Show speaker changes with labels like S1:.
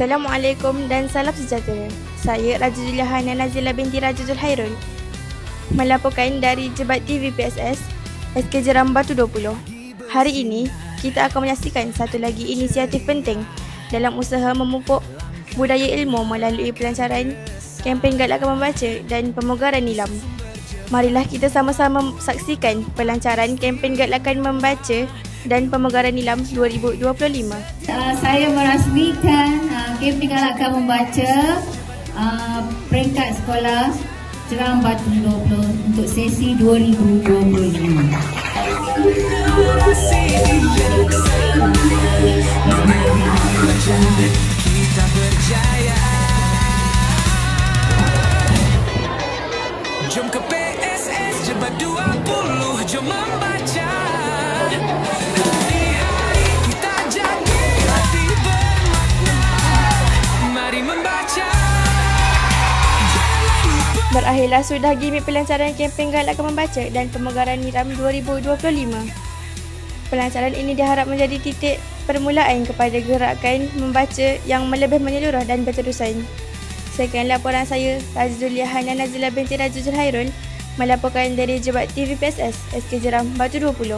S1: Assalamualaikum dan salam sejahtera. Saya Raja Julia Hana Nazila binti Raja Zulhairul, melaporkan dari Jebat TV PSS, SK Jeram Batu 20. Hari ini, kita akan menyaksikan satu lagi inisiatif penting dalam usaha memupuk budaya ilmu melalui pelancaran kempen Galakkan Membaca dan pemugaran nilam. Marilah kita sama-sama saksikan pelancaran kempen Galakkan Membaca dan pemugaran nilam 2025.
S2: Saya merasmikan kempen Galakkan Membaca peringkat sekolah Jeram Batu 20 untuk sesi 2025.
S3: Kita berjaya. Jom ke PSS Jebat 20, jom membaca. Hari-hari kita jadi lebih bermakna. Mari membaca.
S1: Berakhirlah sudah gimmick pelancaran kempen Galakkan Membaca dan pemugaran nilam 2025. Pelancaran ini diharap menjadi titik permulaan kepada gerakan membaca yang lebih menyeluruh dan berterusan. Sekian laporan saya, Raja Julia Hana Nazila binti Raja Zulhairul, melaporkan dari Jebat TV PSS, SK Jeram Batu 20.